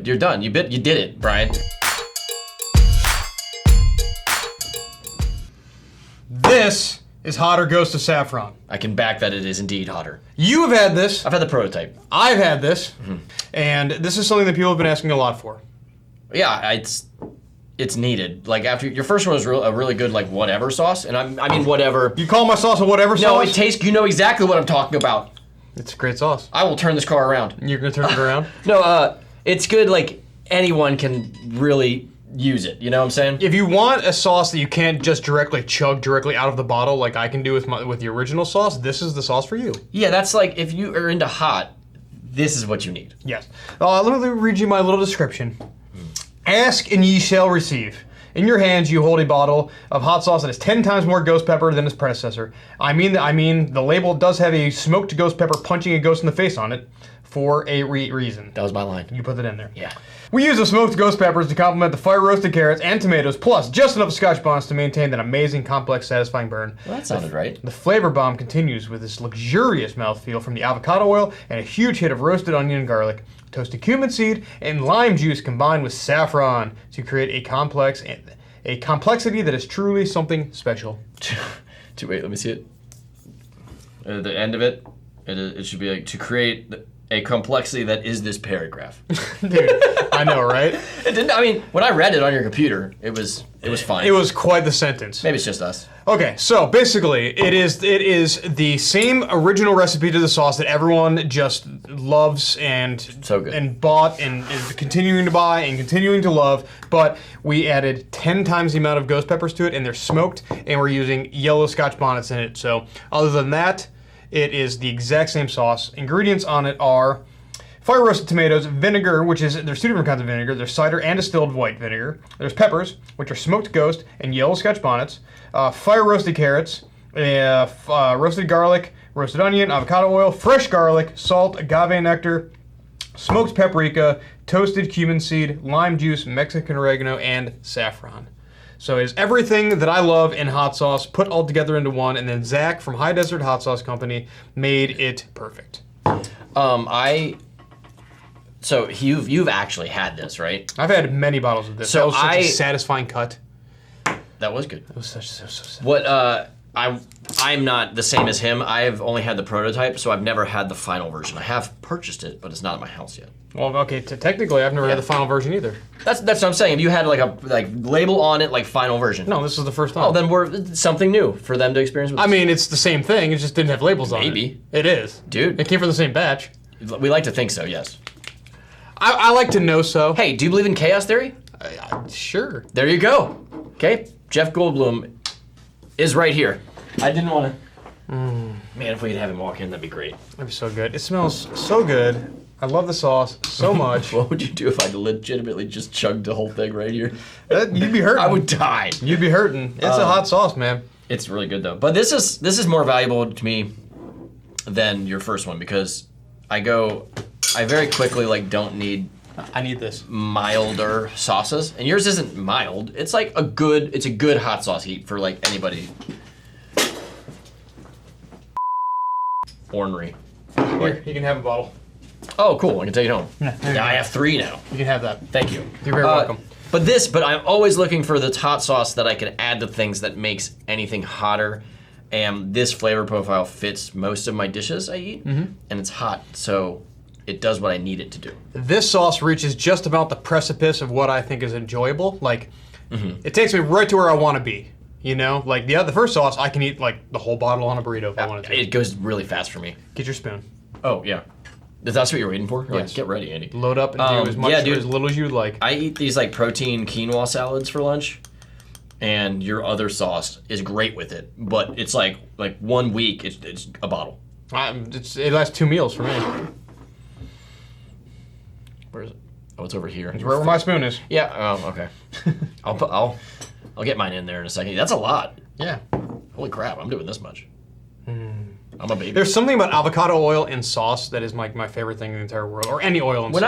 You're done. You did it, Brian. This is Hotter Ghost of Saffron. I can back that it is indeed hotter. You have had this. I've had the prototype. I've had this. And this is something that people have been asking a lot for. Yeah, it's needed. Like after your first one was a really good like whatever sauce, and I mean whatever. You call my sauce a whatever sauce? No, it tastes. You know exactly what I'm talking about. It's a great sauce. I will turn this car around. You're gonna turn it around? No, it's good. Like anyone can really use it. You know what I'm saying? If you want a sauce that you can't just directly chug directly out of the bottle, like I can do with the original sauce, this is the sauce for you. Yeah, that's like if you are into hot, this is what you need. Yes. Let me read you my little description. Ask and ye shall receive. In your hands you hold a bottle of hot sauce that is 10 times more ghost pepper than its predecessor. I mean the label does have a smoked ghost pepper punching a ghost in the face on it for a reason. That was my line. You put that in there. Yeah. We use the smoked ghost peppers to complement the fire roasted carrots and tomatoes, plus just enough Scotch bonds to maintain that amazing, complex, satisfying burn. Well, that sounded right. The flavor bomb continues with this luxurious mouthfeel from the avocado oil and a huge hit of roasted onion and garlic, toasted cumin seed, and lime juice combined with saffron to create a complexity that is truly something special. Wait, let me see it. At the end of it, it should be like to create a complexity that is this paragraph. Dude, I know, right? It didn't. I mean, when I read it on your computer, it was fine. It was quite the sentence. Maybe it's just us. Okay, so basically, it is the same original recipe to the sauce that everyone just loves and So good. and bought and is continuing to buy and continuing to love. But we added 10 times the amount of ghost peppers to it, and they're smoked, and we're using yellow Scotch bonnets in it. So other than that, it is the exact same sauce. Ingredients on it are fire roasted tomatoes, vinegar, there's two different kinds of vinegar. There's cider and distilled white vinegar. There's peppers, which are smoked ghost and yellow Scotch bonnets. Fire roasted carrots, roasted garlic, roasted onion, avocado oil, fresh garlic, salt, agave nectar, smoked paprika, toasted cumin seed, lime juice, Mexican oregano, and saffron. So it's everything that I love in hot sauce put all together into one, and then Zach from High Desert Hot Sauce Company made it perfect. So you've actually had this, right? I've had many bottles of this. So that was such a satisfying cut. That was good. It was so sad. What I'm not the same as him. I've only had the prototype, so I've never had the final version. I have purchased it, but it's not at my house yet. Well, okay, technically I've never had the final version either. That's what I'm saying. If you had like a label on it, like final version. No, this is the first time. Oh, then we're something new for them to experience with us. I mean, it's the same thing. It just didn't have labels on it. Maybe. It is. Dude. It came from the same batch. We like to think so, yes. I like to know so. Hey, do you believe in chaos theory? Sure. There you go. Okay, Jeff Goldblum is right here. I didn't want to. Man, if we could have him walk in, that'd be great. That'd be so good. It smells so good. I love the sauce so much. What would you do if I legitimately just chugged the whole thing right here? You'd be hurting. I would die. You'd be hurting. It's a hot sauce, man. It's really good though. But this is more valuable to me than your first one because I very quickly don't need I need this. milder sauces. And yours isn't mild. It's like a good hot sauce heat for like anybody. Ornery. Here, you can have a bottle. Oh, cool. I can take it home. Yeah, there you Now go. I have 3 now. You can have that. Thank you. You're very welcome. But I'm always looking for the hot sauce that I can add to things that makes anything hotter. And this flavor profile fits most of my dishes I eat. And it's hot, so it does what I need it to do. This sauce reaches just about the precipice of what I think is enjoyable. It takes me right to where I want to be. You know, like the first sauce, I can eat like the whole bottle on a burrito if I wanted to. It goes really fast for me. Get your spoon. Oh, yeah. That's what you're waiting for? Yes. Get ready, Andy. Load up and do as much or as little as you like. I eat these protein quinoa salads for lunch, and your other sauce is great with it. But it's like 1 week, it's a bottle. It lasts 2 meals for me. Where is it? Oh, it's over here. It's where my spoon is. Yeah. Oh, okay. I'll get mine in there in a second. That's a lot. Yeah. Holy crap! I'm doing this much. I'm a baby. There's something about avocado oil and sauce that is my favorite thing in the entire world, or any oil and sauce.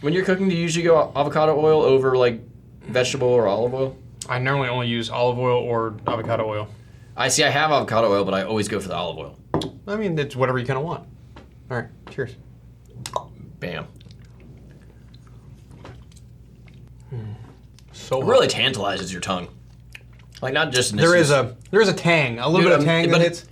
When you're cooking, do you usually go avocado oil over vegetable or olive oil? I normally only use olive oil or avocado oil. I have avocado oil, but I always go for the olive oil. I mean, it's whatever you kind of want. All right, cheers. Bam. So It really tantalizes your tongue. Like not just there is a tang, a little bit of tang that hits.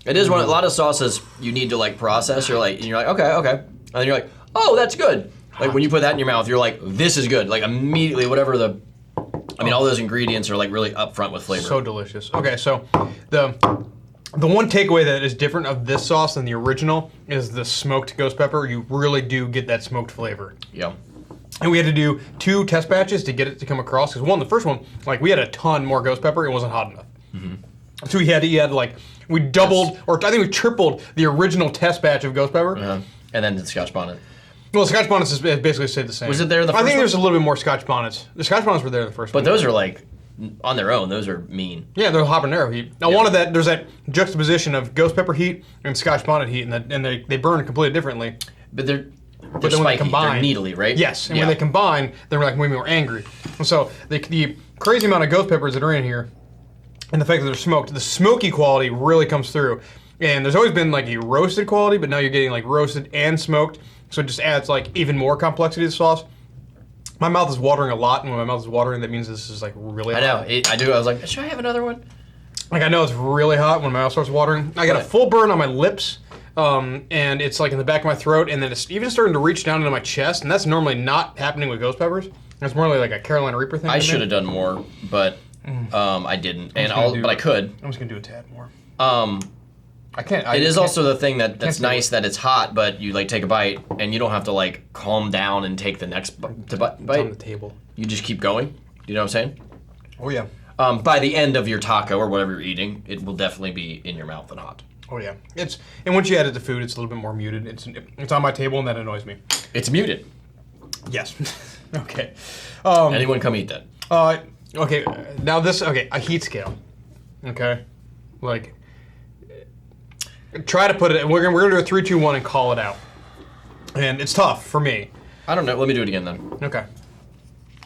It is one. A lot of sauces you need to like process. You're like okay, and then you're like, oh, that's good. Like when you put that in your mouth, you're like, this is good. Like immediately, whatever the, all those ingredients are like really upfront with flavor. So delicious. Okay, so the one takeaway that is different of this sauce than the original is the smoked ghost pepper. You really do get that smoked flavor. Yeah. And we had to do 2 test batches to get it to come across. Because the first one, like we had a ton more ghost pepper. It wasn't hot enough. So we had like, we doubled, or I think we tripled the original test batch of ghost pepper. And then the Scotch bonnet. Well, Scotch bonnets is basically stayed the same. Was it there the first I think one? there's a little bit more Scotch bonnets. The Scotch bonnets were there the first one. But those are like, on their own, those are mean. Yeah, they're habanero heat. Now, there's that juxtaposition of ghost pepper heat and Scotch bonnet heat, and they burn completely differently. But they're then when they spiky, combine, they're needly, right? Yes, and when they combine, they're like way more angry. And so the crazy amount of ghost peppers that are in here, and the fact that they're smoked, the smoky quality really comes through. And there's always been like a roasted quality, but now you're getting like roasted and smoked, so it just adds like even more complexity to the sauce. My mouth is watering a lot, and when my mouth is watering, that means this is like really hot. I know, I do. I was like, should I have another one? Like I know it's really hot when my mouth starts watering. I got a full burn on my lips, and it's like in the back of my throat, and then it's even starting to reach down into my chest, and that's normally not happening with ghost peppers. It's more like a Carolina Reaper thing. I should have done more, but I didn't, but I could. I'm just gonna do a tad more. I can't. It is also the thing that's nice that it's hot, but you like take a bite and you don't have to like calm down and take the next bite. It's on the table. You just keep going. You know what I'm saying? Oh yeah. By the end of your taco or whatever you're eating, it will definitely be in your mouth and hot. Oh yeah. And once you add it to food, it's a little bit more muted. It's on my table and that annoys me. It's muted. Yes. Okay. Anyone come eat that? Okay. Now this. Okay. A heat scale. Okay. Like. Try to put it. We're gonna do a 3, 2, 1 and call it out. And it's tough for me. I don't know. Let me do it again then. Okay.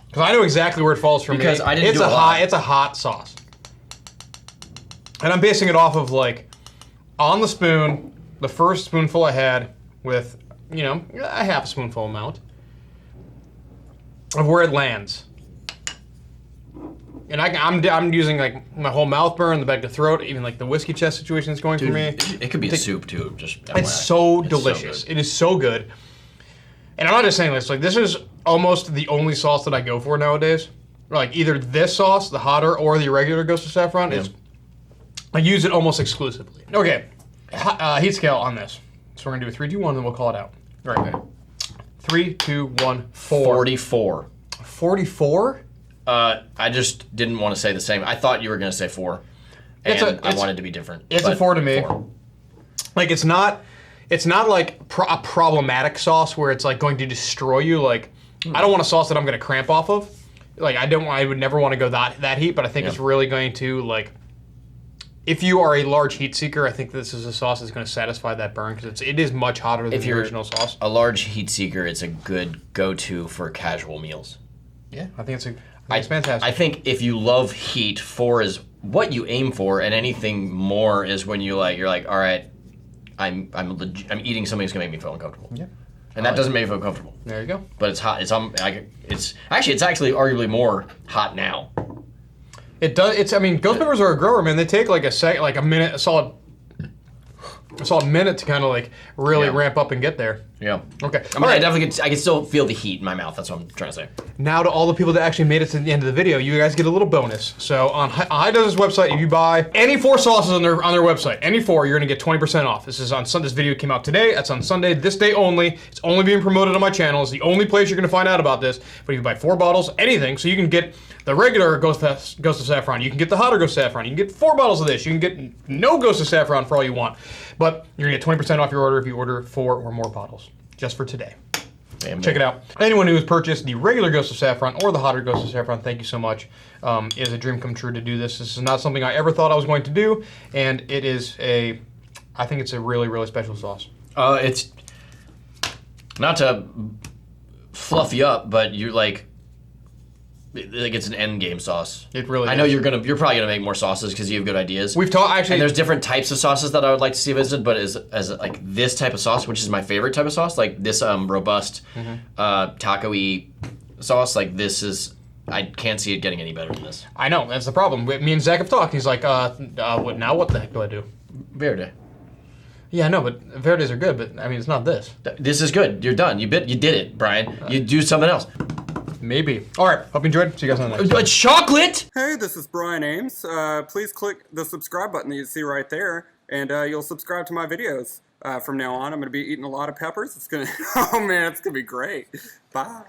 Because I know exactly where it falls for me. Because I didn't do a lot. It's a hot sauce. And I'm basing it off of like, on the spoon, the first spoonful I had with, a half a spoonful amount of where it lands. And I'm using like my whole mouth burn, the back of the throat, even like the whiskey chest situation is going for me. It could be a soup too. It's so delicious. So it is so good. And I'm not just saying this. Like this is almost the only sauce that I go for nowadays. Like either this sauce, the hotter, or the regular Ghost of Saffron. Yeah. I use it almost exclusively. Okay, heat scale on this. So we're gonna do a 3, 2, 1, then we'll call it out. All right. 3, 2, 1, 4. 44. 44? I just didn't want to say the same. I thought you were going to say 4, and I wanted to be different. It's a 4 to me. 4. Like it's not like a problematic sauce where it's like going to destroy you. Like I don't want a sauce that I'm going to cramp off of. Like I would never want to go that heat. But I think it's really going to like. If you are a large heat seeker, I think this is a sauce that's going to satisfy that burn because it is much hotter than the original sauce. A large heat seeker, it's a good go-to for casual meals. Yeah, I think it's fantastic. I think if you love heat, 4 is what you aim for, and anything more is when you're like, all right, I'm eating something that's gonna make me feel uncomfortable. Yeah, and that doesn't make me feel comfortable. There you go. But it's hot. It's actually arguably more hot now. It does. Ghost peppers are a grower, man. They take like a minute, a solid minute to kind of like really ramp up and get there. Yeah. Okay. I can still feel the heat in my mouth. That's what I'm trying to say. Now to all the people that actually made it to the end of the video, you guys get a little bonus. So on HDSC's website, if you buy any 4 sauces on their website, any 4, you're gonna get 20% off. This is on Sunday. This video came out today. That's on Sunday. This day only. It's only being promoted on my channel. It's the only place you're gonna find out about this. But if you buy 4 bottles, anything, so you can get the regular Ghost of Saffron. You can get the hotter Ghost of Saffron. You can get 4 bottles of this. You can get no Ghost of Saffron for all you want. But you're gonna get 20% off your order if you order 4 or more bottles. Just for today. Check it out. Anyone who has purchased the regular Ghost of Saffron or the hotter Ghost of Saffron, thank you so much. It is a dream come true to do this. This is not something I ever thought I was going to do, and it is I think it's a really, really special sauce. It's not to fluff you up, but you're like it's an end game sauce. It really. I know you're probably gonna make more sauces because you have good ideas. We've talked actually. And there's different types of sauces that I would like to see visited, but as like this type of sauce, which is my favorite type of sauce, like this robust taco-y sauce, like this is I can't see it getting any better than this. I know, that's the problem. Me and Zach have talked. He's like, what now? What the heck do I do? Verde. Yeah, I know, but Verdes are good, but I mean, it's not this. This is good. You're done. You did it, Brian. You do something else. Maybe. All right, hope you enjoyed. See you guys on the next. But chocolate! Hey, this is Brian Ames. Please click the subscribe button that you see right there, and you'll subscribe to my videos. From now on, I'm going to be eating a lot of peppers. It's going to, oh man, it's going to be great. Bye.